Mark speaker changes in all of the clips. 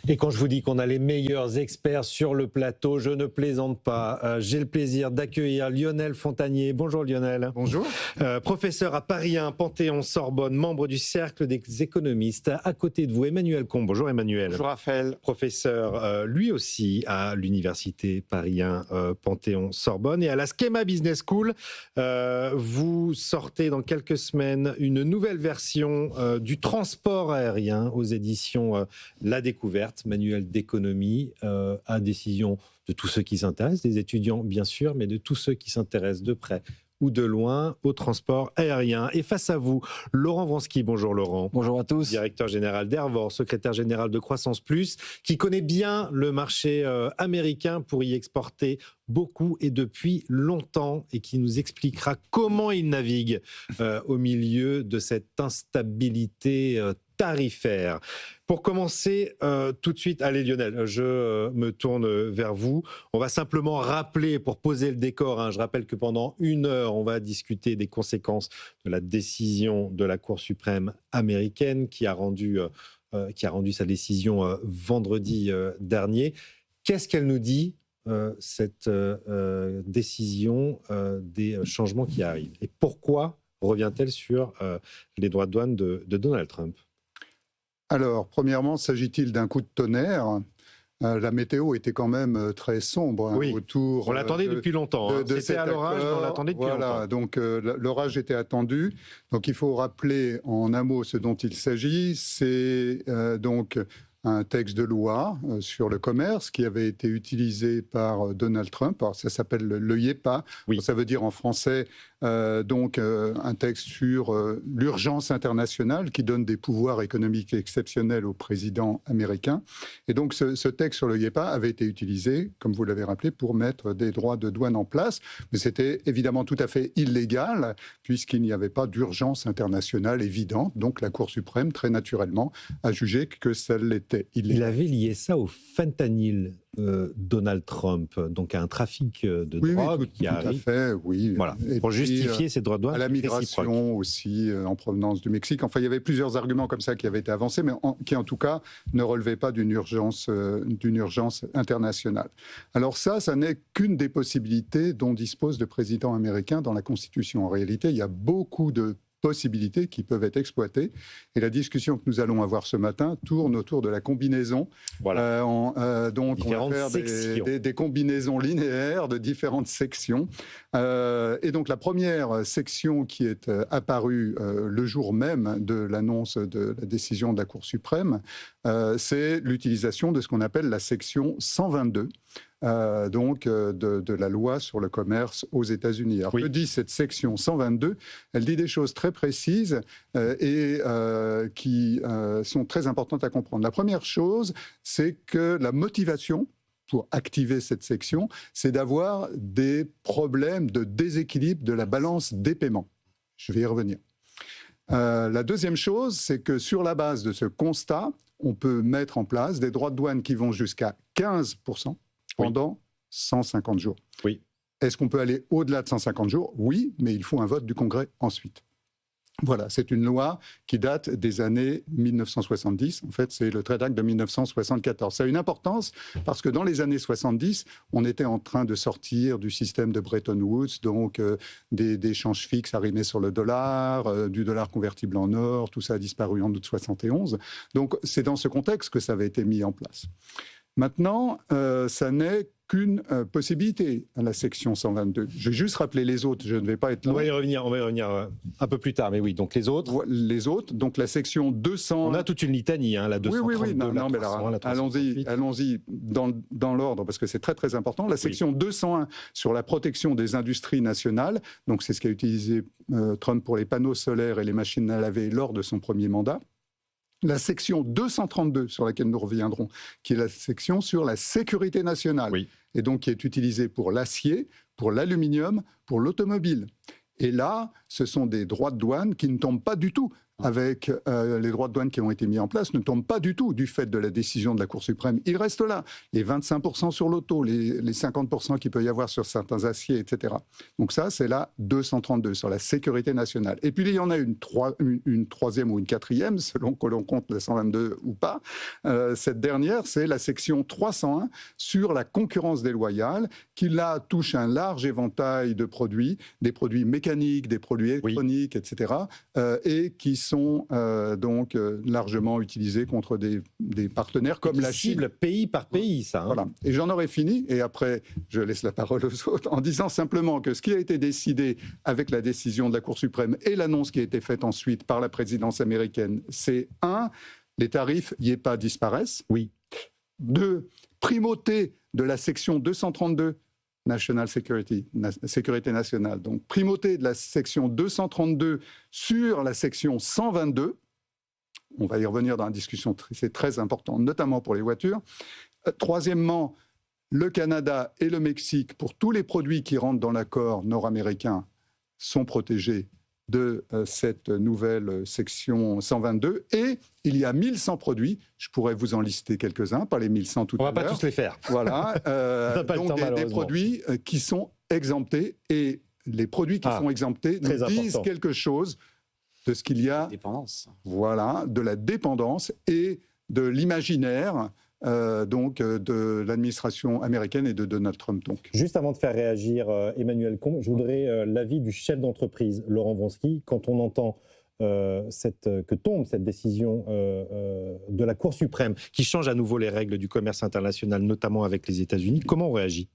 Speaker 1: Et quand je vous dis qu'on a les meilleurs experts sur le plateau, je ne plaisante pas. J'ai le plaisir d'accueillir Lionel Fontagnier. Bonjour Lionel.
Speaker 2: Bonjour.
Speaker 1: Professeur à Paris 1, Panthéon-Sorbonne, membre du Cercle des économistes. À côté de vous, Emmanuel Combe. Bonjour Emmanuel.
Speaker 2: Bonjour Raphaël.
Speaker 1: Professeur, lui aussi, à l'Université Paris 1, Panthéon-Sorbonne. Et à la Schema Business School, vous sortez dans quelques semaines une nouvelle version du transport aérien aux éditions La Découverte, manuel d'économie à décision de tous ceux qui s'intéressent, des étudiants bien sûr, mais de tous ceux qui s'intéressent de près ou de loin au transport aérien. Et face à vous, Laurent Wronski. Bonjour Laurent.
Speaker 3: Bonjour à tous.
Speaker 1: Directeur général d'Airvor, secrétaire général de Croissance Plus, qui connaît bien le marché américain pour y exporter beaucoup et depuis longtemps, et qui nous expliquera comment il navigue au milieu de cette instabilité tarifaire. Pour commencer, tout de suite, allez Lionel, je me tourne vers vous. On va simplement rappeler, pour poser le décor, je rappelle que pendant 1 heure, on va discuter des conséquences de la décision de la Cour suprême américaine qui a rendu sa décision vendredi dernier. Qu'est-ce qu'elle nous dit, cette décision des changements qui arrivent? Et pourquoi revient-elle sur les droits de douane de Donald Trump?
Speaker 2: Alors, premièrement, s'agit-il d'un coup de tonnerre ? La météo était quand même très sombre
Speaker 1: oui,
Speaker 2: autour.
Speaker 1: On l'attendait depuis longtemps. C'était à l'orage, mais on l'attendait depuis longtemps.
Speaker 2: Donc l'orage était attendu. Donc il faut rappeler en un mot ce dont il s'agit. C'est donc un texte de loi sur le commerce qui avait été utilisé par Donald Trump. Alors, ça s'appelle le IEEPA. Oui. Ça veut dire en français un texte sur l'urgence internationale qui donne des pouvoirs économiques exceptionnels au président américain. Et donc ce texte sur le IEEPA avait été utilisé, comme vous l'avez rappelé, pour mettre des droits de douane en place. Mais c'était évidemment tout à fait illégal puisqu'il n'y avait pas d'urgence internationale évidente. Donc la Cour suprême, très naturellement, a jugé que ça l'était.
Speaker 1: Il avait lié ça au fentanyl, Donald Trump, donc à un trafic de drogue qui arrive.
Speaker 2: Tout à fait, oui.
Speaker 1: Voilà, pour justifier ces droits de douane.
Speaker 2: À la migration aussi, en provenance du Mexique. Enfin, il y avait plusieurs arguments comme ça qui avaient été avancés, mais qui en tout cas ne relevaient pas d'une urgence internationale. Alors ça n'est qu'une des possibilités dont dispose le président américain dans la Constitution. En réalité, il y a beaucoup de possibilités qui peuvent être exploitées. Et la discussion que nous allons avoir ce matin tourne autour de la combinaison.
Speaker 1: Voilà.
Speaker 2: Donc, on va faire des combinaisons linéaires de différentes sections. Et donc, la première section qui est apparue le jour même de l'annonce de la décision de la Cour suprême, c'est l'utilisation de ce qu'on appelle la section 122. De la loi sur le commerce aux États-Unis. Alors, que dit cette section 122 ? Elle dit des choses très précises et qui sont très importantes à comprendre. La première chose, c'est que la motivation pour activer cette section, c'est d'avoir des problèmes de déséquilibre de la balance des paiements. Je vais y revenir. La deuxième chose, c'est que sur la base de ce constat, on peut mettre en place des droits de douane qui vont jusqu'à 15%. Pendant 150 jours.
Speaker 1: Oui.
Speaker 2: Est-ce qu'on peut aller au-delà de 150 jours ? Oui, mais il faut un vote du Congrès ensuite. Voilà, c'est une loi qui date des années 1970. En fait, c'est le Trade Act de 1974. Ça a une importance parce que dans les années 70, on était en train de sortir du système de Bretton Woods, donc des échanges fixes arrimés sur le dollar, du dollar convertible en or, tout ça a disparu en août 71. Donc, c'est dans ce contexte que ça avait été mis en place. Maintenant, ça n'est qu'une possibilité à la section 122. Je vais juste rappeler les autres, je ne vais pas être long.
Speaker 1: On va y revenir un peu plus tard, mais oui, donc les autres.
Speaker 2: Les autres, donc la section 200...
Speaker 1: On a toute une litanie, la 232,
Speaker 2: oui,
Speaker 1: la 300, la 338.
Speaker 2: Allons-y dans l'ordre, parce que c'est très très important. La section 201 sur la protection des industries nationales, donc c'est ce qu'a utilisé Trump pour les panneaux solaires et les machines à laver lors de son premier mandat. La section 232, sur laquelle nous reviendrons, qui est la section sur la sécurité nationale, et donc qui est utilisée pour l'acier, pour l'aluminium, pour l'automobile. Et là, ce sont des droits de douane qui ne tombent pas du tout avec les droits de douane qui ont été mis en place ne tombent pas du tout du fait de la décision de la Cour suprême. Ils restent là. Les 25% sur l'auto, les 50% qu'il peut y avoir sur certains aciers, etc. Donc ça, c'est la 232 sur la sécurité nationale. Et puis il y en a une troisième ou une quatrième, selon que l'on compte la 122 ou pas. Cette dernière, c'est la section 301 sur la concurrence déloyale, qui là touche un large éventail de produits, des produits mécaniques, des produits électroniques, etc. Et qui sont donc largement utilisés contre des partenaires comme la Chine.
Speaker 1: Cible pays par pays, ça. Hein.
Speaker 2: Voilà. Et j'en aurais fini, et après je laisse la parole aux autres, en disant simplement que ce qui a été décidé avec la décision de la Cour suprême et l'annonce qui a été faite ensuite par la présidence américaine, c'est 1, les tarifs IEEPA disparaissent.
Speaker 1: Oui.
Speaker 2: 2, primauté de la section 232, National Security, sécurité nationale. Donc, primauté de la section 232 sur la section 122. On va y revenir dans la discussion, c'est très important, notamment pour les voitures. Troisièmement, le Canada et le Mexique, pour tous les produits qui rentrent dans l'accord nord-américain, sont protégés de cette nouvelle section 122. Et il y a 1100 produits, je pourrais vous en lister quelques-uns, pas les 1100 tout à l'heure.
Speaker 1: On ne va pas tous les faire.
Speaker 2: Voilà, donc des produits qui sont exemptés. Et les produits qui sont exemptés nous disent quelque chose de ce qu'il y a, voilà, de la dépendance et de l'imaginaire de l'administration américaine et de Donald Trump. Donc.
Speaker 1: Juste avant de faire réagir Emmanuel Combes, je voudrais l'avis du chef d'entreprise, Laurent Vronsky. Quand on entend que tombe cette décision de la Cour suprême, qui change à nouveau les règles du commerce international, notamment avec les États-Unis, comment on réagit ?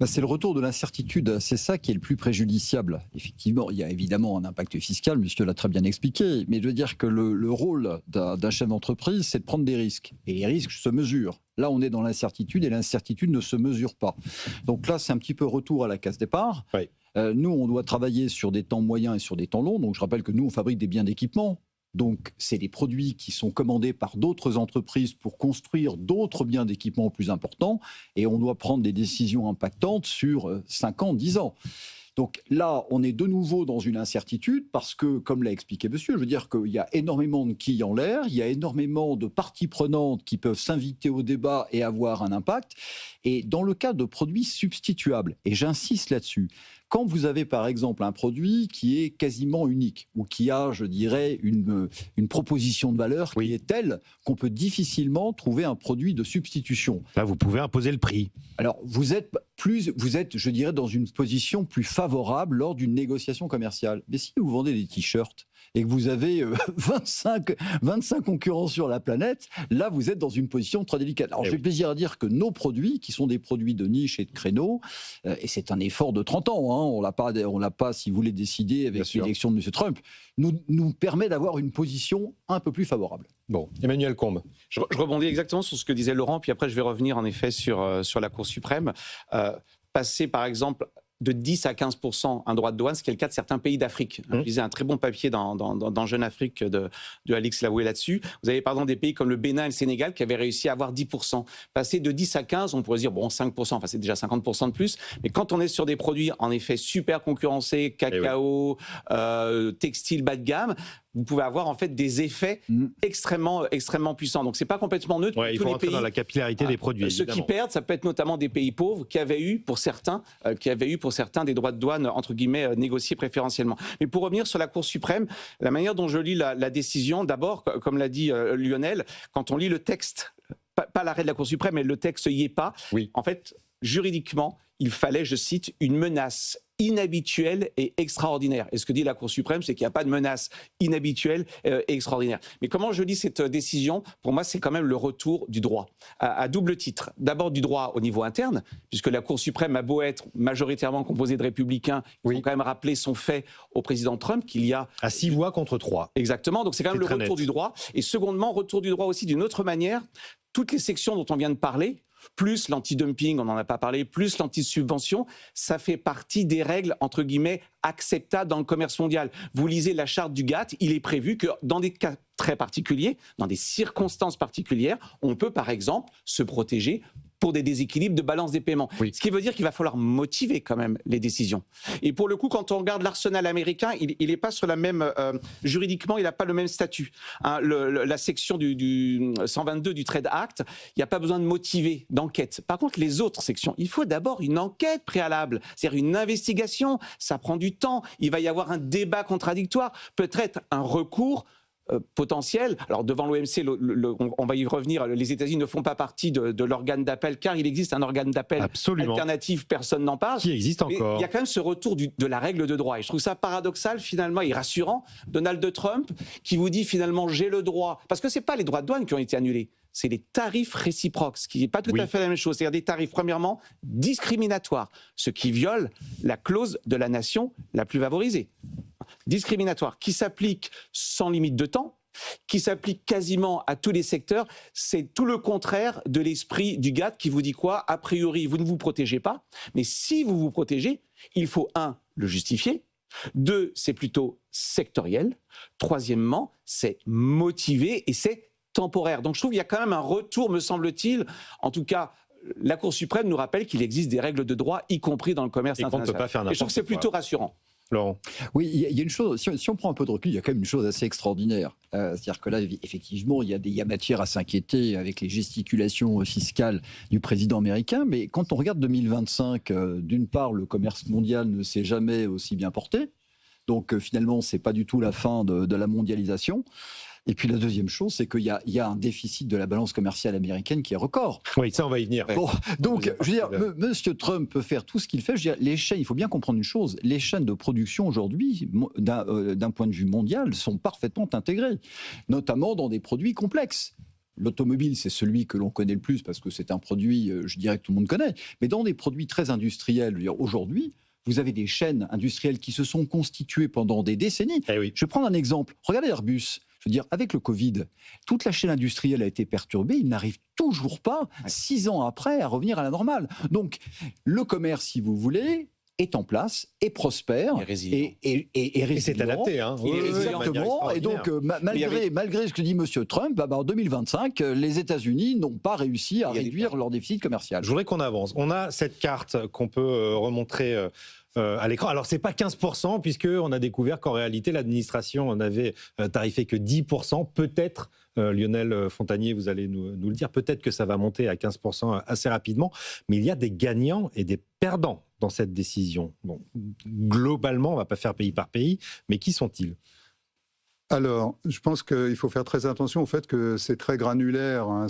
Speaker 3: C'est le retour de l'incertitude, c'est ça qui est le plus préjudiciable. Effectivement, il y a évidemment un impact fiscal, monsieur l'a très bien expliqué, mais je veux dire que le rôle d'un chef d'entreprise, c'est de prendre des risques. Et les risques se mesurent. Là, on est dans l'incertitude et l'incertitude ne se mesure pas. Donc là, c'est un petit peu retour à la case départ. Oui. Nous, on doit travailler sur des temps moyens et sur des temps longs. Donc je rappelle que nous, on fabrique des biens d'équipement. Donc, c'est des produits qui sont commandés par d'autres entreprises pour construire d'autres biens d'équipement plus importants et on doit prendre des décisions impactantes sur 5 ans, 10 ans. Donc là, on est de nouveau dans une incertitude parce que, comme l'a expliqué monsieur, je veux dire qu'il y a énormément de quilles en l'air, il y a énormément de parties prenantes qui peuvent s'inviter au débat et avoir un impact. Et dans le cas de produits substituables, et j'insiste là-dessus, quand vous avez par exemple un produit qui est quasiment unique ou qui a, je dirais, une proposition de valeur qui est telle qu'on peut difficilement trouver un produit de substitution.
Speaker 1: Là, vous pouvez imposer le prix.
Speaker 3: Alors, vous êtes, je dirais, dans une position plus favorable lors d'une négociation commerciale. Mais si vous vendez des t-shirts et que vous avez 25 concurrents sur la planète, là, vous êtes dans une position très délicate. Alors, j'ai plaisir à dire que nos produits, qui sont des produits de niche et de créneau, et c'est un effort de 30 ans, hein, on l'a pas, si vous voulez, décidé avec l'élection de M. Trump, nous permet d'avoir une position un peu plus favorable.
Speaker 1: Bon, Emmanuel Combes.
Speaker 4: Je rebondis exactement sur ce que disait Laurent, puis après je vais revenir en effet sur la Cour suprême. Passer par exemple de 10 à 15% un droit de douane, ce qui est le cas de certains pays d'Afrique. Je lisais un très bon papier dans Jeune Afrique de Alix Laoué là-dessus. Vous avez par exemple des pays comme le Bénin et le Sénégal qui avaient réussi à avoir 10%. Passer de 10 à 15, on pourrait se dire, bon, 5%, enfin c'est déjà 50% de plus. Mais quand on est sur des produits en effet super concurrencés, cacao, textile bas de gamme, vous pouvez avoir en fait des effets extrêmement puissants. Donc c'est pas complètement neutre.
Speaker 1: Il faut rentrer dans la capillarité des produits.
Speaker 4: Ceux qui perdent, ça peut être notamment des pays pauvres qui avaient eu pour certains des droits de douane entre guillemets négociés préférentiellement. Mais pour revenir sur la Cour suprême, la manière dont je lis la décision, d'abord, comme l'a dit Lionel, quand on lit le texte, pas l'arrêt de la Cour suprême, mais le texte IEEPA, en fait, juridiquement, il fallait, je cite, une menace inhabituelle et extraordinaire. Et ce que dit la Cour suprême, c'est qu'il n'y a pas de menace inhabituelle et extraordinaire. Mais comment je lis cette décision ? Pour moi, c'est quand même le retour du droit, à double titre. D'abord du droit au niveau interne, puisque la Cour suprême a beau être majoritairement composée de républicains, ils ont quand même rappelé son fait au président Trump qu'il y a...
Speaker 1: À 6 voix contre 3.
Speaker 4: Exactement, donc c'est quand même le retour du droit. Et secondement, retour du droit aussi d'une autre manière. Toutes les sections dont on vient de parler, plus l'anti-dumping, on n'en a pas parlé, plus l'anti-subvention, ça fait partie des règles, entre guillemets, acceptables dans le commerce mondial. Vous lisez la charte du GATT, il est prévu que dans des cas très particuliers, dans des circonstances particulières, on peut par exemple se protéger pour des déséquilibres de balance des paiements. Oui. Ce qui veut dire qu'il va falloir motiver quand même les décisions. Et pour le coup, quand on regarde l'arsenal américain, il n'est pas sur la même... juridiquement, il n'a pas le même statut. Hein, la section du 122 du Trade Act, il n'y a pas besoin de motiver, d'enquête. Par contre, les autres sections, il faut d'abord une enquête préalable, c'est-à-dire une investigation. Ça prend du temps. Il va y avoir un débat contradictoire, peut-être un recours potentiel. Alors devant l'OMC, on va y revenir, les États-Unis ne font pas partie de l'organe d'appel, car il existe un organe d'appel alternatif, personne n'en parle.
Speaker 1: Qui existe encore.
Speaker 4: Mais il y a quand même ce retour de la règle de droit. Et je trouve ça paradoxal finalement et rassurant. Donald Trump qui vous dit finalement j'ai le droit, parce que ce n'est pas les droits de douane qui ont été annulés, c'est les tarifs réciproques, ce qui n'est pas tout à fait la même chose. C'est-à-dire des tarifs, premièrement, discriminatoires, ce qui viole la clause de la nation la plus favorisée. Discriminatoire, qui s'applique sans limite de temps, qui s'applique quasiment à tous les secteurs. C'est tout le contraire de l'esprit du GATT qui vous dit quoi ? A priori, vous ne vous protégez pas, mais si vous vous protégez, il faut, 1, le justifier, 2, c'est plutôt sectoriel, troisièmement, c'est motivé et c'est temporaire. Donc je trouve qu'il y a quand même un retour, me semble-t-il, en tout cas, la Cour suprême nous rappelle qu'il existe des règles de droit, y compris dans le commerce international.
Speaker 1: Et qu'on ne peut pas faire n'importe quoi.
Speaker 4: Et je trouve que c'est plutôt rassurant.
Speaker 1: Laurent.
Speaker 3: Oui, il y a une chose, si on prend un peu de recul, il y a quand même une chose assez extraordinaire. C'est-à-dire que là, effectivement, il y a matière à s'inquiéter avec les gesticulations fiscales du président américain, mais quand on regarde 2025, d'une part, le commerce mondial ne s'est jamais aussi bien porté, donc finalement, ce n'est pas du tout la fin de la mondialisation. Et puis la deuxième chose, c'est qu'il y a un déficit de la balance commerciale américaine qui est record.
Speaker 1: Oui, ça on va y venir.
Speaker 3: Bon, donc, je veux dire, Monsieur Trump peut faire tout ce qu'il fait. Je veux dire, les chaînes, il faut bien comprendre une chose, les chaînes de production aujourd'hui, d'un point de vue mondial, sont parfaitement intégrées, notamment dans des produits complexes. L'automobile, c'est celui que l'on connaît le plus parce que c'est un produit, je dirais, que tout le monde connaît. Mais dans des produits très industriels, aujourd'hui, vous avez des chaînes industrielles qui se sont constituées pendant des décennies.
Speaker 1: Eh oui.
Speaker 3: Je vais prendre un exemple. Regardez Airbus. Je veux dire, avec le Covid, toute la chaîne industrielle a été perturbée. Il n'arrive toujours pas, 6 ans après, à revenir à la normale. Donc, le commerce, si vous voulez, est en place, est prospère, et résilient.
Speaker 1: Et c'est adapté. Hein.
Speaker 3: Exactement. Et donc, malgré ce que dit M. Trump, en 2025, les États-Unis n'ont pas réussi à réduire leur déficit commercial.
Speaker 1: Je voudrais qu'on avance. On a cette carte qu'on peut remontrer à l'écran. Alors, ce n'est pas 15%, puisqu'on a découvert qu'en réalité, l'administration n'avait tarifé que 10%. Peut-être, Lionel Fontanier, vous allez nous le dire, peut-être que ça va monter à 15% assez rapidement. Mais il y a des gagnants et des perdants dans cette décision. Bon, globalement, on ne va pas faire pays par pays, mais qui sont-ils ?
Speaker 2: Alors, je pense qu'il faut faire très attention au fait que c'est très granulaire, hein,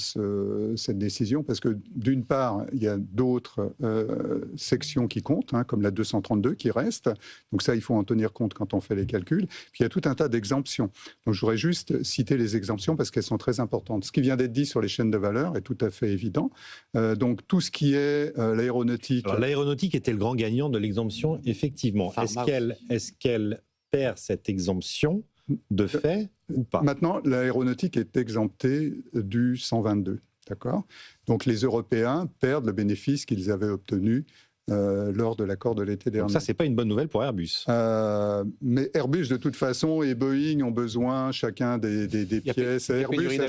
Speaker 2: cette décision, parce que d'une part, il y a d'autres sections qui comptent, hein, comme la 232 qui reste. Donc ça, il faut en tenir compte quand on fait les calculs. Puis il y a tout un tas d'exemptions. Donc je voudrais juste citer les exemptions parce qu'elles sont très importantes. Ce qui vient d'être dit sur les chaînes de valeur est tout à fait évident. Donc tout ce qui est l'aéronautique...
Speaker 1: Alors l'aéronautique était le grand gagnant de l'exemption, effectivement. Est-ce qu'elle perd cette exemption de fait ou pas ?
Speaker 2: Maintenant, l'aéronautique est exemptée du 122, d'accord ? Donc les Européens perdent le bénéfice qu'ils avaient obtenu lors de l'accord de l'été dernier.
Speaker 1: Donc ça, c'est pas une bonne nouvelle pour Airbus.
Speaker 2: Mais Airbus, de toute façon, et Boeing ont besoin chacun des pièces. Airbus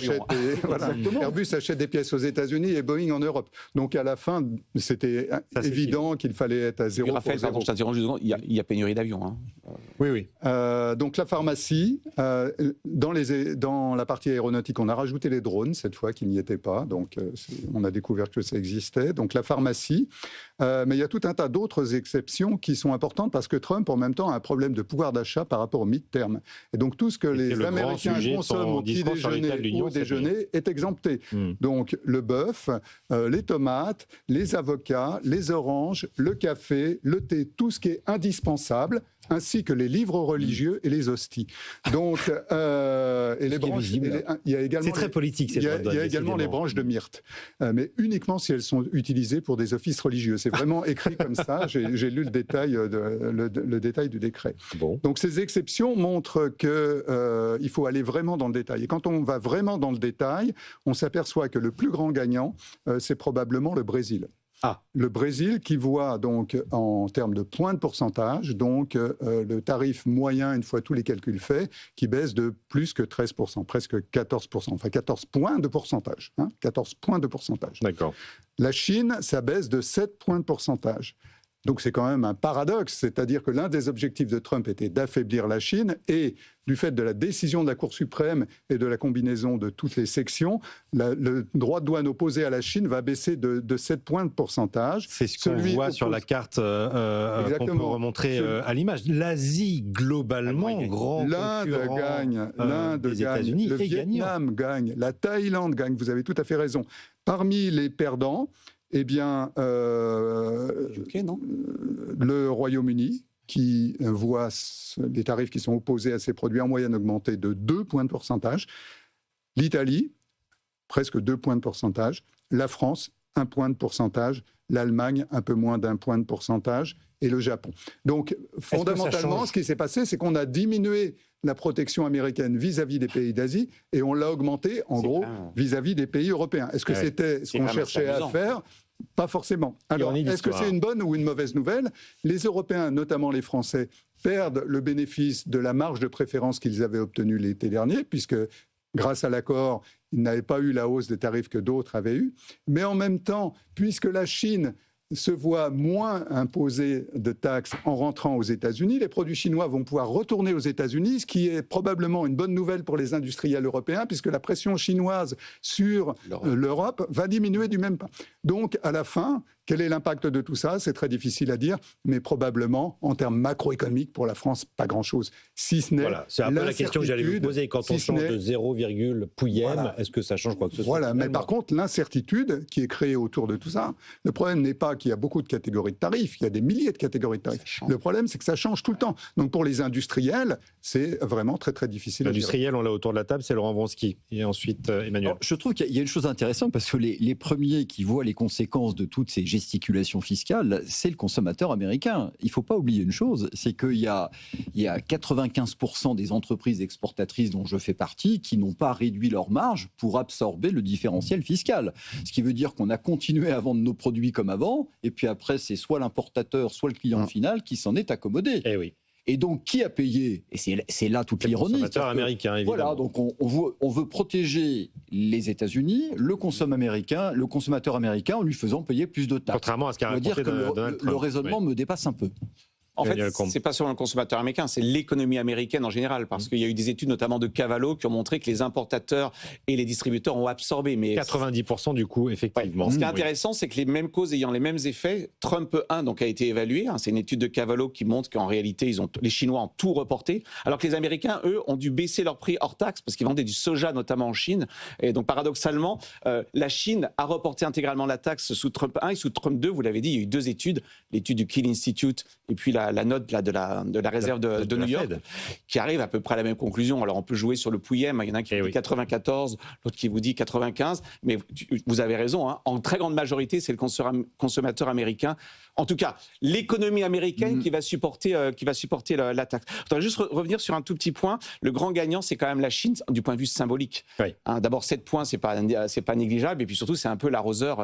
Speaker 2: achète des pièces aux États-Unis et Boeing en Europe. Donc à la fin, c'était évident qu'il fallait être à 0
Speaker 4: Raphaël,
Speaker 2: pour 0.
Speaker 4: Pardon, je t'interromps juste une seconde, il y a pénurie d'avions. Hein.
Speaker 1: Oui.
Speaker 2: Donc la pharmacie, dans la partie aéronautique, on a rajouté les drones cette fois qui n'y étaient pas. Donc on a découvert que ça existait. Donc la pharmacie, mais il y a tout un tas d'autres exceptions qui sont importantes parce que Trump, en même temps, a un problème de pouvoir d'achat par rapport au mid-term. Et donc tout ce que les Américains consomment au petit déjeuner ou au déjeuner est exempté. Donc le bœuf, les tomates, les avocats, les oranges, le café, le thé, tout ce qui est indispensable, ainsi que les livres religieux et les hosties. Donc, et les branches, il y a également...
Speaker 1: C'est très politique,
Speaker 2: il y a également les branches de myrte, mais uniquement si elles sont utilisées pour des offices religieux. C'est vraiment écrit comme ça. J'ai lu le détail du décret. Bon. Donc, ces exceptions montrent qu'il faut aller vraiment dans le détail. Et quand on va vraiment dans le détail, on s'aperçoit que le plus grand gagnant, c'est probablement le Brésil. Le Brésil qui voit donc en termes de points de pourcentage, donc le tarif moyen, une fois tous les calculs faits, qui baisse de plus que 13%, presque 14%, enfin 14 points de pourcentage. 14 points de pourcentage.
Speaker 1: D'accord.
Speaker 2: La Chine, ça baisse de 7 points de pourcentage. Donc c'est quand même un paradoxe, c'est-à-dire que l'un des objectifs de Trump était d'affaiblir la Chine et du fait de la décision de la Cour suprême et de la combinaison de toutes les sections, le droit de douane opposé à la Chine va baisser de 7 points de pourcentage.
Speaker 1: C'est ce qu'on voit sur la carte qu'on peut remontrer à l'image. L'Asie, globalement, grand concurrent
Speaker 2: l'Inde
Speaker 1: des
Speaker 2: gagne,
Speaker 1: États-Unis
Speaker 2: le Vietnam gagne, la Thaïlande gagne, vous avez tout à fait raison. Parmi les perdants, eh bien, le Royaume-Uni, qui voit les tarifs qui sont opposés à ces produits en moyenne augmenter de 2 points de pourcentage. L'Italie, presque 2 points de pourcentage. La France, 1 point de pourcentage. L'Allemagne, un peu moins d'1 point de pourcentage. Et le Japon. Donc, fondamentalement, ce qui s'est passé, c'est qu'on a diminué la protection américaine vis-à-vis des pays d'Asie et on l'a augmentée, en gros, vis-à-vis des pays européens. Est-ce que c'était ce qu'on cherchait à faire ? Pas forcément. Alors, est-ce que c'est une bonne ou une mauvaise nouvelle ? Les Européens, notamment les Français, perdent le bénéfice de la marge de préférence qu'ils avaient obtenue l'été dernier, puisque grâce à l'accord, ils n'avaient pas eu la hausse des tarifs que d'autres avaient eu. Mais en même temps, puisque la Chine se voit moins imposer de taxes en rentrant aux États-Unis, les produits chinois vont pouvoir retourner aux États-Unis, ce qui est probablement une bonne nouvelle pour les industriels européens, puisque la pression chinoise sur l'Europe va diminuer du même pas. Donc, à la fin, quel est l'impact de tout ça ? C'est très difficile à dire, mais probablement, en termes macroéconomiques, pour la France, pas grand-chose. Si ce n'est
Speaker 1: c'est un peu la question que j'allais vous poser. Quand on change de 0, pouillème, est-ce que ça change quoi que ce soit ?
Speaker 2: Mais par contre, l'incertitude qui est créée autour de tout ça, le problème n'est pas qu'il y a beaucoup de catégories de tarifs, il y a des milliers de catégories de tarifs. Le problème, c'est que ça change tout le temps. Donc, pour les industriels, c'est vraiment très, très difficile à gérer.
Speaker 1: L'industriel, on l'a autour de la table, c'est Laurent Vronsky. Et ensuite, Emmanuel.
Speaker 3: Alors, je trouve qu'il y a une chose intéressante, parce que les premiers qui voient les conséquences de toutes ces gesticulations fiscales, c'est le consommateur américain. Il ne faut pas oublier une chose, c'est qu'il y a 95% des entreprises exportatrices dont je fais partie qui n'ont pas réduit leur marge pour absorber le différentiel fiscal. Ce qui veut dire qu'on a continué à vendre nos produits comme avant, et puis après, c'est soit l'importateur, soit le client final qui s'en est accommodé.
Speaker 1: Eh oui.
Speaker 3: Et donc, qui a payé ? Et c'est là toute l'ironie.
Speaker 1: Le consommateur américain, évidemment.
Speaker 3: Voilà, donc on veut protéger les États-Unis, le consommateur américain, en lui faisant payer plus de taxes.
Speaker 1: Contrairement à ce qu'a raconté Donald Trump.
Speaker 3: Le raisonnement me dépasse un peu.
Speaker 4: En fait, ce n'est pas seulement le consommateur américain, c'est l'économie américaine en général, parce qu'il y a eu des études, notamment de Cavallo, qui ont montré que les importateurs et les distributeurs ont absorbé. Mais
Speaker 1: 90% du coup, effectivement.
Speaker 4: Ouais. Ce qui est intéressant, c'est que les mêmes causes ayant les mêmes effets, Trump 1 donc, a été évalué. C'est une étude de Cavallo qui montre qu'en réalité, les Chinois ont tout reporté, alors que les Américains, eux, ont dû baisser leur prix hors taxe, parce qu'ils vendaient du soja, notamment en Chine. Et donc, paradoxalement, la Chine a reporté intégralement la taxe sous Trump 1 et sous Trump 2. Vous l'avez dit, il y a eu 2 études, l'étude du Kiel Institute et puis la note là, de la réserve de New York, qui arrive à peu près à la même conclusion. Alors on peut jouer sur le pouillème, il y en a un qui dit 94, l'autre qui vous dit 95, mais vous avez raison, en très grande majorité, c'est le consommateur américain. En tout cas, l'économie américaine qui va supporter la taxe. Je voudrais juste revenir sur un tout petit point. Le grand gagnant, c'est quand même la Chine, du point de vue symbolique. Oui. D'abord, 7 points, c'est pas négligeable, et puis surtout, c'est un peu l'arroseur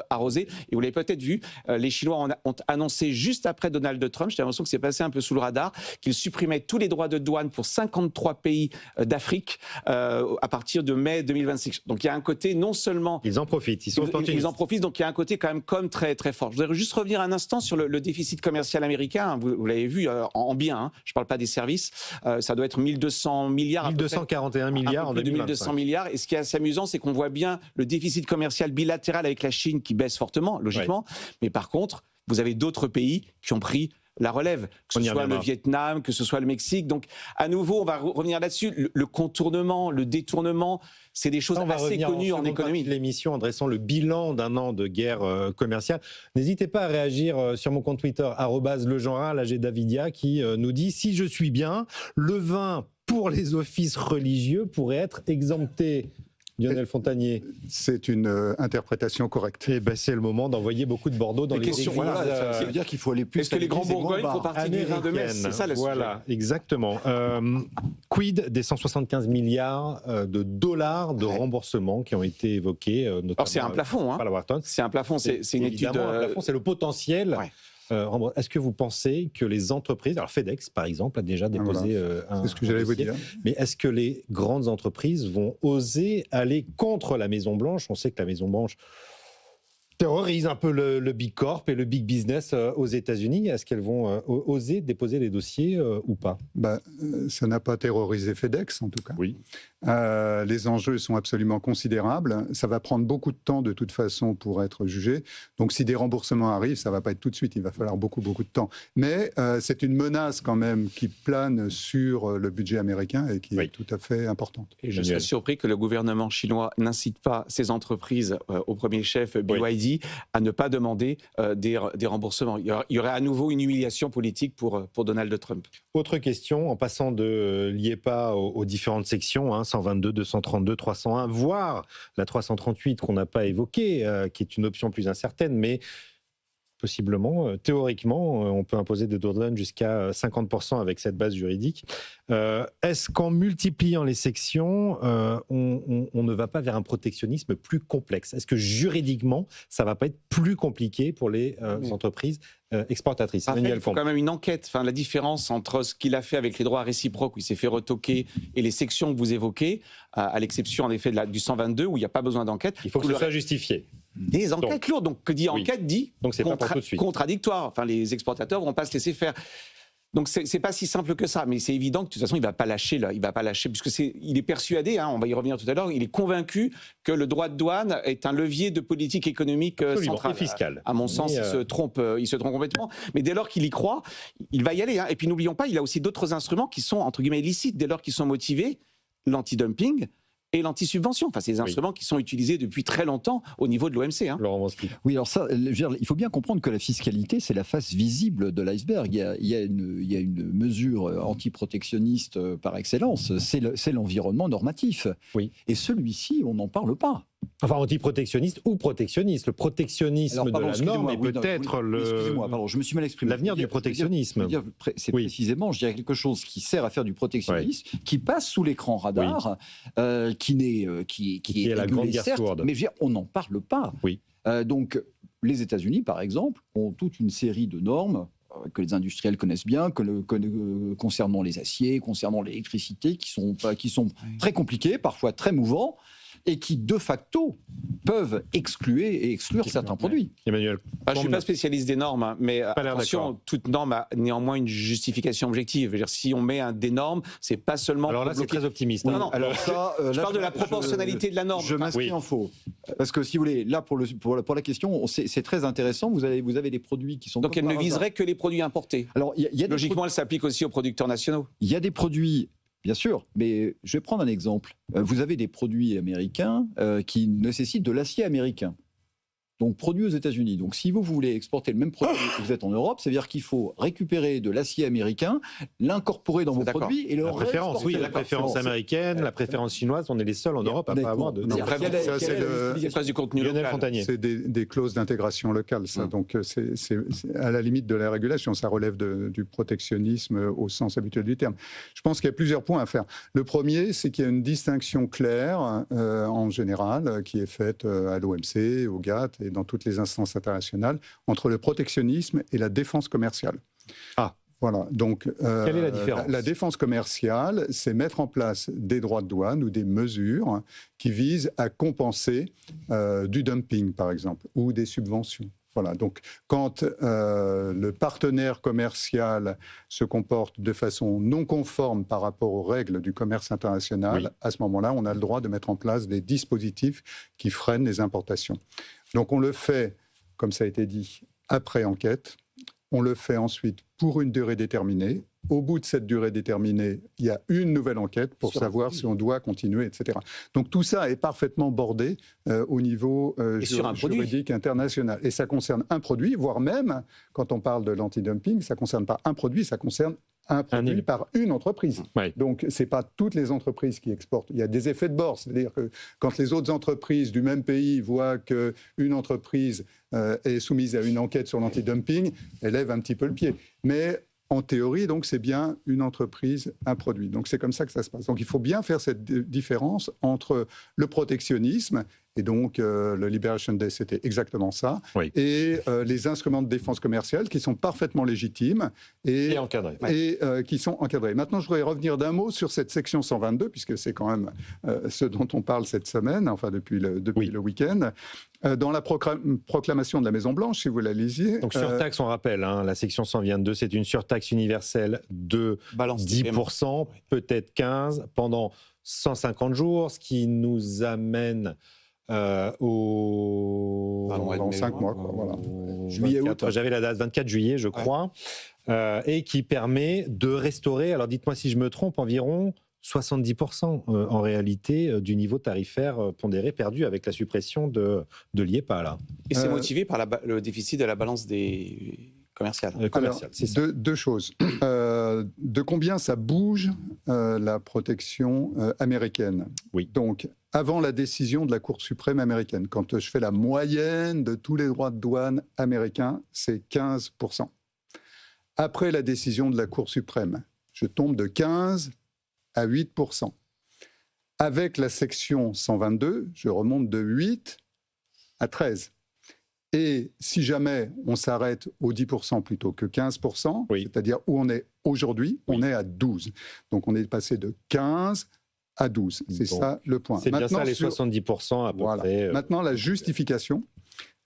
Speaker 4: arrosé. Et vous l'avez peut-être vu, les Chinois ont annoncé juste après Donald Trump, j'ai l'impression que c'est passé un peu sous le radar, qu'ils supprimaient tous les droits de douane pour 53 pays d'Afrique à partir de mai 2026. Donc il y a un côté non seulement...
Speaker 1: Ils en profitent,
Speaker 4: ils en profitent, donc il y a un côté quand même très très fort. Je voudrais juste revenir un instant sur le déficit commercial américain. Vous l'avez vu en bien, je ne parle pas des services, ça doit être 1200 milliards.
Speaker 1: 1241 milliards en 2025.
Speaker 4: 1200 milliards. Et ce qui est assez amusant, c'est qu'on voit bien le déficit commercial bilatéral avec la Chine qui baisse fortement, logiquement. Oui. Mais par contre, vous avez d'autres pays qui ont pris la relève, que ce soit le Vietnam, que ce soit le Mexique. Donc, à nouveau, on va revenir là-dessus. Le contournement, le détournement, c'est des choses assez connues en économie.
Speaker 1: De l'émission en dressant le bilan d'un an de guerre commerciale. N'hésitez pas à réagir sur mon compte Twitter, @legenrin, là j'ai Davidia qui nous dit « Si je suis bien, le vin pour les offices religieux pourrait être exempté ». Lionel Fontanier.
Speaker 2: C'est une interprétation correcte.
Speaker 1: Et c'est le moment d'envoyer beaucoup de Bordeaux dans les
Speaker 4: questions.
Speaker 3: Voilà, ça veut dire qu'il faut aller plus.
Speaker 4: Est-ce que les grands Bourgognes font partie du vin de Metz? C'est ça le sujet.
Speaker 1: Voilà, exactement. Quid des 175 milliards de dollars de remboursement qui ont été évoqués, notamment.
Speaker 4: Alors c'est un plafond, hein. C'est un plafond, c'est une étude.
Speaker 1: Un plafond, c'est le potentiel.
Speaker 4: Ouais.
Speaker 1: Est-ce que vous pensez que les entreprises, alors FedEx par exemple a déjà déposé
Speaker 2: c'est ce que j'allais vous dire.
Speaker 1: Mais est-ce que les grandes entreprises vont oser aller contre la Maison Blanche? On sait que la Maison Blanche terrorise un peu le Big Corp et le Big Business aux États-Unis. Est-ce qu'elles vont oser déposer les dossiers ou pas?
Speaker 2: Ça n'a pas terrorisé FedEx, en tout cas.
Speaker 1: Oui.
Speaker 2: Les enjeux sont absolument considérables. Ça va prendre beaucoup de temps, de toute façon, pour être jugé. Donc, si des remboursements arrivent, ça ne va pas être tout de suite. Il va falloir beaucoup de temps. Mais c'est une menace, quand même, qui plane sur le budget américain et qui est tout à fait importante.
Speaker 4: Et je serais surpris que le gouvernement chinois n'incite pas ces entreprises, au premier chef BYD, à ne pas demander des remboursements. Il y aurait à nouveau une humiliation politique pour Donald Trump.
Speaker 1: Autre question, en passant de l'IEPA aux différentes sections, 122, 232, 301, voire la 338 qu'on n'a pas évoquée, qui est une option plus incertaine, mais possiblement, théoriquement, on peut imposer des taux de douane jusqu'à 50% avec cette base juridique. Est-ce qu'en multipliant les sections, on ne va pas vers un protectionnisme plus complexe? Est-ce que juridiquement, ça ne va pas être plus compliqué pour les entreprises exportatrices?
Speaker 4: Il faut quand même une enquête. La différence entre ce qu'il a fait avec les droits réciproques, où il s'est fait retoquer, et les sections que vous évoquez, à l'exception en effet du 122, où il n'y a pas besoin d'enquête.
Speaker 1: Il faut que ce soit justifié.
Speaker 4: Des enquêtes lourdes. Donc, que dit enquête dit
Speaker 1: donc c'est pas pour tout de suite.
Speaker 4: Contradictoire. Les exportateurs ne vont pas se laisser faire. Donc, c'est pas si simple que ça. Mais c'est évident que, de toute façon, il ne va pas lâcher. Là. Il va pas lâcher, puisque il est persuadé, on va y revenir tout à l'heure, il est convaincu que le droit de douane est un levier de politique économique centrale.
Speaker 1: Et fiscale.
Speaker 4: À mon sens, il se trompe complètement. Mais dès lors qu'il y croit, il va y aller. Et puis, n'oublions pas, il a aussi d'autres instruments qui sont, entre guillemets, licites, dès lors qu'ils sont motivés, l'anti-dumping et l'anti-subvention. C'est des instruments qui sont utilisés depuis très longtemps au niveau de l'OMC.
Speaker 1: Laurent Vansky.
Speaker 3: Oui, alors ça, il faut bien comprendre que la fiscalité, c'est la face visible de l'iceberg. Il y a une mesure anti-protectionniste par excellence, c'est l'environnement normatif.
Speaker 1: Oui.
Speaker 3: Et celui-ci, on n'en parle pas.
Speaker 1: Enfin, anti-protectionniste ou protectionniste. Le protectionnisme de la norme est peut-être
Speaker 3: Excusez-moi, je me suis mal exprimé.
Speaker 1: L'avenir du protectionnisme.
Speaker 3: C'est précisément, je dirais, quelque chose qui sert à faire du protectionnisme, qui passe sous l'écran radar, qui est
Speaker 1: la grande guerre
Speaker 3: certes,
Speaker 1: sourde.
Speaker 3: Mais je veux dire, on n'en parle pas.
Speaker 1: Oui.
Speaker 3: Donc, les États-Unis, par exemple, ont toute une série de normes que les industriels connaissent bien, concernant les aciers, concernant l'électricité, qui sont très compliqués, parfois très mouvants, et qui, de facto, peuvent exclure certains produits.
Speaker 1: Emmanuel.
Speaker 4: Je ne suis pas spécialiste des normes, mais attention, toute norme a néanmoins une justification objective. Je veux dire, si on met des normes, ce n'est pas seulement...
Speaker 1: Alors là, c'est très optimiste.
Speaker 4: Non. Alors ça, je parle de la proportionnalité de la norme.
Speaker 3: Je m'inscris en faux. Parce que, si vous voulez, là, pour la question, c'est très intéressant. Vous avez des produits qui sont...
Speaker 4: Donc, elle ne viserait que les produits importés.
Speaker 3: Alors,
Speaker 4: logiquement, elle s'applique aussi aux producteurs nationaux.
Speaker 3: Il y a des produits... Bien sûr, mais je vais prendre un exemple. Vous avez des produits américains qui nécessitent de l'acier américain, donc produit aux États-Unis. Donc si vous voulez exporter le même produit que vous êtes en Europe, ça veut dire qu'il faut récupérer de l'acier américain, l'incorporer dans vos produits et le
Speaker 1: préférence, la préférence américaine, la préférence chinoise, on est les seuls en Europe à ne pas avoir de...
Speaker 4: C'est du contenu local.
Speaker 2: C'est des clauses d'intégration locale, ça. Donc c'est à la limite de la régulation, ça relève du protectionnisme au sens habituel du terme. Je pense qu'il y a plusieurs points à faire. Le premier, c'est qu'il y a une distinction claire, en général, qui est faite à l'OMC, au GATT et dans toutes les instances internationales, entre le protectionnisme et la défense commerciale. Voilà. Donc,
Speaker 1: quelle est la différence ?
Speaker 2: La défense commerciale, c'est mettre en place des droits de douane ou des mesures qui visent à compenser du dumping, par exemple, ou des subventions. Voilà, donc quand le partenaire commercial se comporte de façon non conforme par rapport aux règles du commerce international, à ce moment-là, on a le droit de mettre en place des dispositifs qui freinent les importations. Donc on le fait, comme ça a été dit, après enquête. On le fait ensuite pour une durée déterminée, au bout de cette durée déterminée, il y a une nouvelle enquête pour savoir si on doit continuer, etc. Donc tout ça est parfaitement bordé au niveau juridique international. Et ça concerne un produit, voire même, quand on parle de l'antidumping, ça ne concerne pas un produit, ça concerne un produit par une entreprise.
Speaker 1: Oui.
Speaker 2: Donc, ce n'est pas toutes les entreprises qui exportent. Il y a des effets de bord. C'est-à-dire que quand les autres entreprises du même pays voient qu'une entreprise est soumise à une enquête sur l'antidumping, elle lève un petit peu le pied. Mais en théorie, donc, c'est bien une entreprise, un produit. Donc, c'est comme ça que ça se passe. Donc, il faut bien faire cette différence entre le protectionnisme, et donc le Liberation Day, c'était exactement ça, et les instruments de défense commerciale qui sont parfaitement légitimes et
Speaker 1: encadrés.
Speaker 2: Et qui sont encadrés. Maintenant, je voudrais revenir d'un mot sur cette section 122, puisque c'est quand même ce dont on parle cette semaine, enfin depuis le week-end. Dans la proclamation de la Maison-Blanche, si vous la lisiez...
Speaker 1: Donc surtaxe, on rappelle, la section 122, c'est une surtaxe universelle de 10%, peut-être 15%, pendant 150 jours, ce qui nous amène dans
Speaker 2: 5 mois. Voilà.
Speaker 1: J'avais la date 24 juillet, je crois, et qui permet de restaurer, alors dites-moi si je me trompe, environ 70% en réalité du niveau tarifaire pondéré perdu avec la suppression de l'IEPA. Là.
Speaker 4: Et c'est motivé par le déficit de la balance des commerciales.
Speaker 2: Deux choses. De combien ça bouge la protection américaine?
Speaker 1: Oui.
Speaker 2: Donc, avant la décision de la Cour suprême américaine, quand je fais la moyenne de tous les droits de douane américains, c'est 15%. Après la décision de la Cour suprême, je tombe de 15 à 8%. Avec la section 122, je remonte de 8 à 13. Et si jamais on s'arrête aux 10% plutôt que 15%, c'est-à-dire où on est aujourd'hui, on est à 12. Donc on est passé de 15 à 12. C'est ça le point.
Speaker 1: C'est bien ça les 70% à peu près.
Speaker 2: Maintenant, la justification.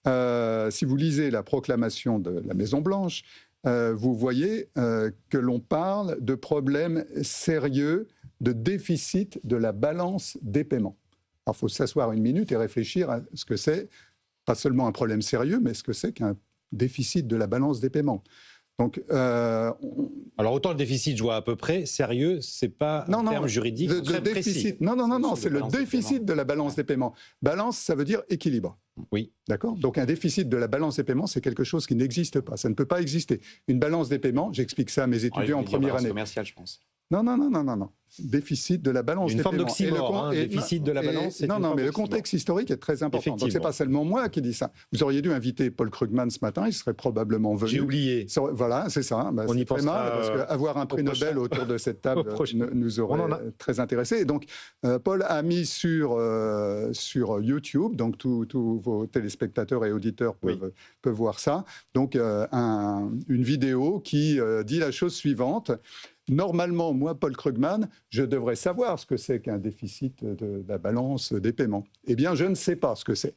Speaker 2: Si vous lisez la proclamation de la Maison-Blanche, vous voyez que l'on parle de problèmes sérieux de déficit de la balance des paiements. Alors, il faut s'asseoir une minute et réfléchir à ce que c'est, pas seulement un problème sérieux, mais ce que c'est qu'un déficit de la balance des paiements. Donc,
Speaker 1: alors autant le déficit, je vois à peu près, sérieux, c'est pas un terme juridique très précis.
Speaker 2: Non, c'est le déficit de la balance des paiements. Balance, ça veut dire équilibre.
Speaker 1: Oui.
Speaker 2: D'accord ? Donc un déficit de la balance des paiements, c'est quelque chose qui n'existe pas. Ça ne peut pas exister. Une balance des paiements, j'explique ça à mes étudiants en première année.
Speaker 4: Commerciale, je pense.
Speaker 2: Non. Déficit de la balance des paiements.
Speaker 1: Une forme d'oxymore, déficit de la balance.
Speaker 2: Non, mais le contexte historique est très important. Donc, ce n'est pas seulement moi qui dis ça. Vous auriez dû inviter Paul Krugman ce matin, il serait probablement venu.
Speaker 1: J'ai oublié.
Speaker 2: Voilà, c'est ça.
Speaker 1: On y
Speaker 2: très mal, parce qu'avoir un prix Nobel autour de cette table nous aurait très intéressés. Et donc, Paul a mis sur YouTube, donc tous vos téléspectateurs et auditeurs peuvent voir ça, donc une vidéo qui dit la chose suivante. Normalement, moi, Paul Krugman, je devrais savoir ce que c'est qu'un déficit de la balance des paiements. Eh bien, je ne sais pas ce que c'est.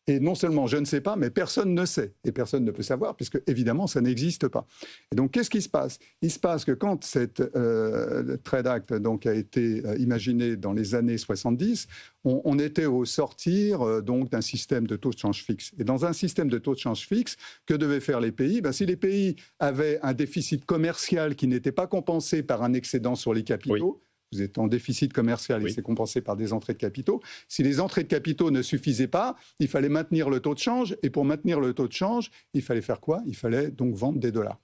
Speaker 2: Et non seulement je ne sais pas, mais personne ne sait. Et personne ne peut savoir, puisque évidemment, ça n'existe pas. Et donc, qu'est-ce qui se passe ? Il se passe que quand cette Trade Act donc, a été imaginée dans les années 70, on était au sortir donc, d'un système de taux de change fixe. Et dans un système de taux de change fixe, que devaient faire les pays ? Si les pays avaient un déficit commercial qui n'était pas compensé par un excédent sur les capitaux, vous êtes en déficit commercial et c'est compensé par des entrées de capitaux. Si les entrées de capitaux ne suffisaient pas, il fallait maintenir le taux de change. Et pour maintenir le taux de change, il fallait faire quoi ? Il fallait donc vendre des dollars.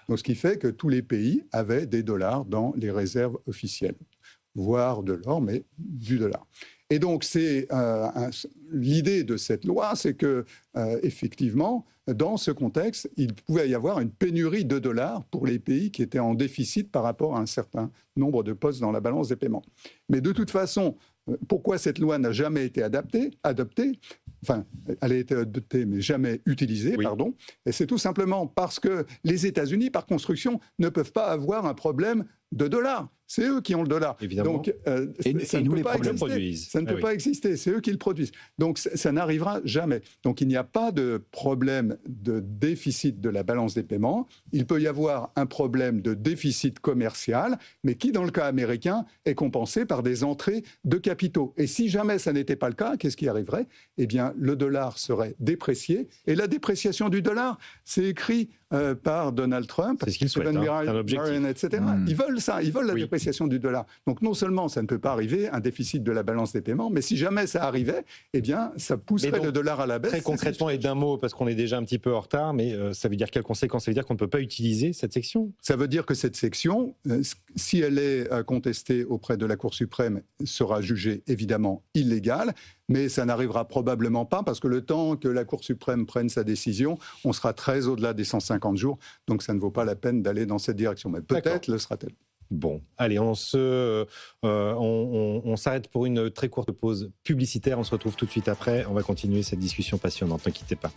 Speaker 2: Donc, ce qui fait que tous les pays avaient des dollars dans les réserves officielles, voire de l'or, mais du dollar. Et donc, c'est l'idée de cette loi, c'est que effectivement, dans ce contexte, il pouvait y avoir une pénurie de dollars pour les pays qui étaient en déficit par rapport à un certain nombre de postes dans la balance des paiements. Mais de toute façon, pourquoi cette loi n'a jamais été adoptée ? Enfin, elle a été adoptée, mais jamais utilisée, pardon. Et c'est tout simplement parce que les États-Unis, par construction, ne peuvent pas avoir un problème de dollars. C'est eux qui ont le dollar.
Speaker 1: Évidemment.
Speaker 2: Donc, ça ne peut pas exister. Ça ne peut pas exister. C'est eux qui le produisent. Donc, ça n'arrivera jamais. Donc, il n'y a pas de problème de déficit de la balance des paiements. Il peut y avoir un problème de déficit commercial, mais qui, dans le cas américain, est compensé par des entrées de capitaux. Et si jamais ça n'était pas le cas, qu'est-ce qui arriverait? Eh bien, le dollar serait déprécié. Et la dépréciation du dollar, c'est écrit par Donald Trump,
Speaker 1: c'est ce qu'il souhaite, un objectif.
Speaker 2: etc. Ils veulent ça, ils veulent la dépréciation du dollar. Donc non seulement ça ne peut pas arriver, un déficit de la balance des paiements, mais si jamais ça arrivait, eh bien ça pousserait le dollar à la baisse.
Speaker 1: Très concrètement et d'un mot, parce qu'on est déjà un petit peu en retard, mais ça veut dire quelles conséquences? Ça veut dire qu'on ne peut pas utiliser cette section?
Speaker 2: Ça veut dire que cette section, si elle est contestée auprès de la Cour suprême, sera jugée évidemment illégale. Mais ça n'arrivera probablement pas parce que le temps que la Cour suprême prenne sa décision, on sera très au-delà des 150 jours. Donc ça ne vaut pas la peine d'aller dans cette direction. Mais peut-être le sera-t-elle.
Speaker 1: Bon, allez, on s'arrête pour une très courte pause publicitaire. On se retrouve tout de suite après. On va continuer cette discussion passionnante. Ne quittez pas.